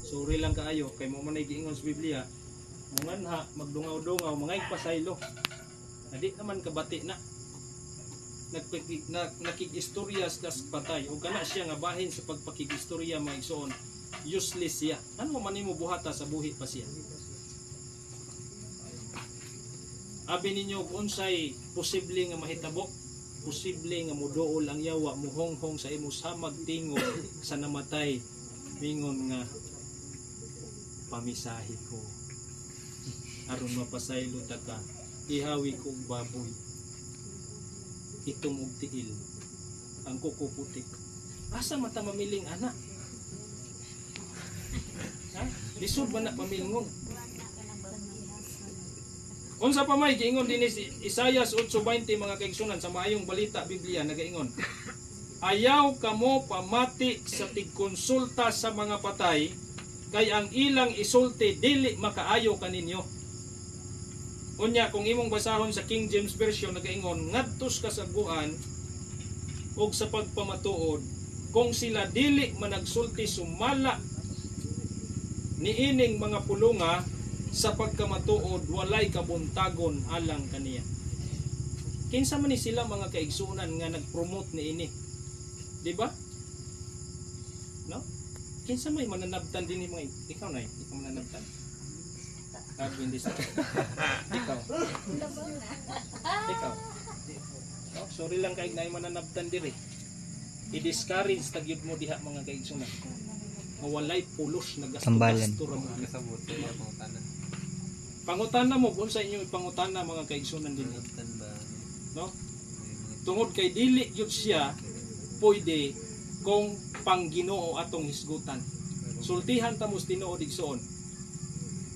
Sorry lang kaayo kay mo man giingon sa Biblia. Munganha magdungaw-dungaw mangay pasaylo. Adi naman kabati na. Nakikistorya sa patay o kana siya nga bahin sa pagpakikistorya mga igsoon. Useless siya. Ano man nimo buhata sa buhi pa siya? Abi ninyo kung unsay posible nga mahitabo, posible nga muduol ang yawa muhonghong sa imo samag tingog sa namatay mingon nga pamisahi ko aron mapasaylo ta ka ihawi ko og baboy itong og tiil ang kuko putik asa mata mamiling ana ha lisod man na pamilngon unsa pa may giingon dinhi si Isaias 8:20 mga kaigsunan sa maayong balita Biblia nagaingon ayaw kamo pamati sa tigkonsulta sa mga patay kay ang ilang isulti dili makaayo kaninyo. Unya kung imong basahon sa King James Version nagaingon ngadtos kasaguan og sa pagpamatuod kung sila dili managsulti sumala niining mga pulunga sa pagkamatuod walay kabuntagon alang kaniya. Kinsa man ni sila mga kaigsunan nga nagpromote niini? Di ba? No? Kinsa may mananabtan din ni mga ikaw na ikaw mananabtan. Hindi sa ikaw. Ikaw. Oh, sorry lang kay nay mananabtan diri. I-discourage tagyud mo diha mga kaigsunan. Mawalay pulos na gasto ra mo sa buti pangutana. Pangutana mo kung sa inyo ipangutana mga kaigsunan din. No? Tungod kay dili gyud siya pwede kung pangginoo atong hisgutan. Sultihan ta mos Tinoo digsoon.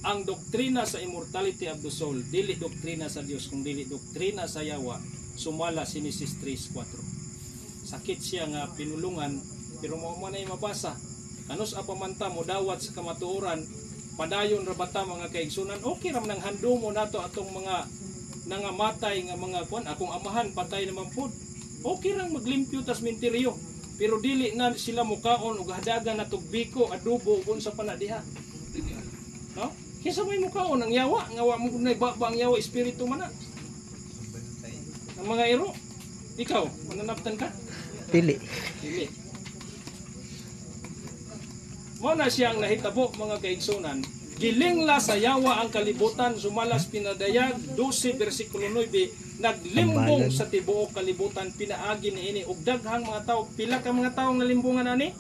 Ang doktrina sa immortality of the soul dili doktrina sa Dios kung dili doktrina sa yawa. Sumala Genesis 3:4. Sakit siya nga pinulungan pero mao man ay mabasa. Kanos apamanta mo dawat sa kamatuoran padayon ra bata mga kaigsunan okay ra man nang handumo nato atong mga nangamatay nga mga kuan akong amahan patay naman pud. Okay ra maglimpyo tas minteryo. Pero dili na sila mukaon og hadagan na tugbiko adobo ug unsa pa na diha. No? Kinsa may mukaon ang yawa nga wa mo nay baba ang yawa espiritu man na. Ang mga iro. Ikaw, mananaptan ka? Dili. Dili. Mao na siyang nahitabo mga kaigsunan. Gilingla sa yawa ang kalibutan sumalas pinadayag 12 bersikulo 9 naglimbong sa tibuok kalibutan pinaagi niini og daghang mga tawo pila ka mga tawo nalimbungan ani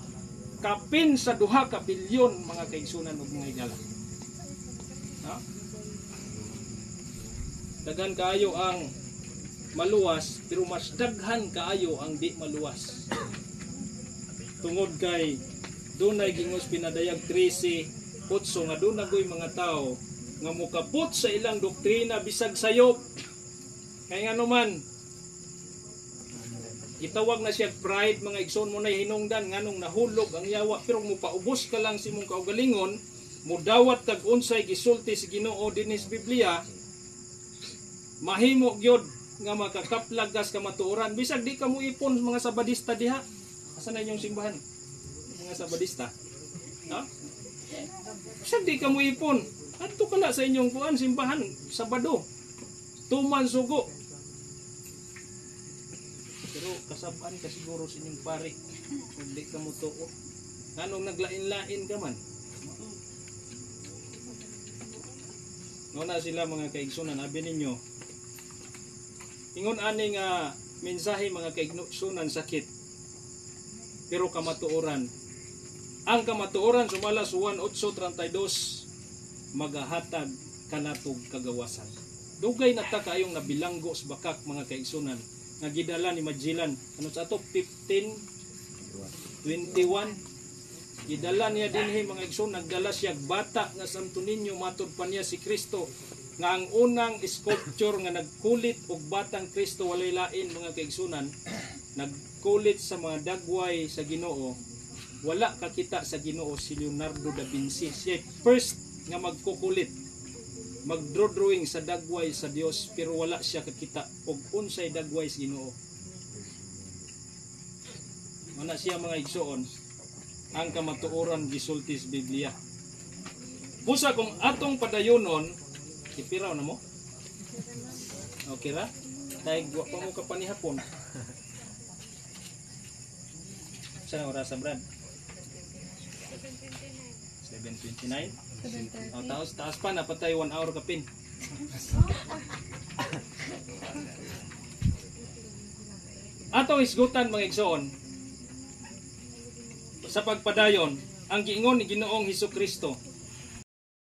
kapin sa 2 ka bilyon mga kaigsunan ug mga igala. Ha? Daghan kaayo ang maluwas pero mas daghan kaayo ang di maluwas. Tungod kay dunay gingos pinadayag 13 putso nga doon nagoy mga tao nga mukapot sa ilang doktrina bisag sayop kay nga naman itawag na siya pride mga igsoon mo na hinungdan nganong nahulog ang yawa pero mupaubos ka lang si mong kaugalingon mudawat kag unsay gisulti sa Ginoo dinhi sa Biblia mahimo gyud nga makakaplag ka matuoran bisag di ka mo ipon mga sabadista diha asa na inyong simbahan mga sabadista ha bisag di ka mo ipon adto ka na sa inyong kuan simbahan Sabado tuman sugo pero kasabaan ka siguro sa inyong pare kung di ka mo tuo anong naglain-lain ka man na sila mga kaigsunan abi ninyo ingon ani nga mensahe mga kaigsunan sakit pero kamatuoran ang kamatuoran sumala sa 1:8:32 magahatag kanatog kagawasan dugay na ta kayong nabilanggo sa bakak mga kaigsunan nga gidala ni Magellan ano sa ato 1521 gidala niya dinhi mga igsoon nagdala siya bata nga Santo Niño matud pa niya si Kristo nga ang unang sculpture nga nagkulit og batang Kristo walay lain mga kaigsunan nagkulit sa mga dagway sa Ginoo wala kakita sa Ginoo si Leonardo da Vinci siya first nga magkukulit magdrawing sa dagway sa Dios pero wala siya kakita og unsay dagway sa Ginoo mana siya mga igsoon ang kamatuoran gisulti sa Biblia Busa kung atong padayonon, ipiraw na mo? Okay ra? Dahil wa pa mo kapanihapon. Saan oras sa Brad? 7:29. O, taas pa, napatay 1 hour kapin. Atong isgutan mga igsoon, sa pagpadayon, ang giingon ni Ginoong Hesukristo,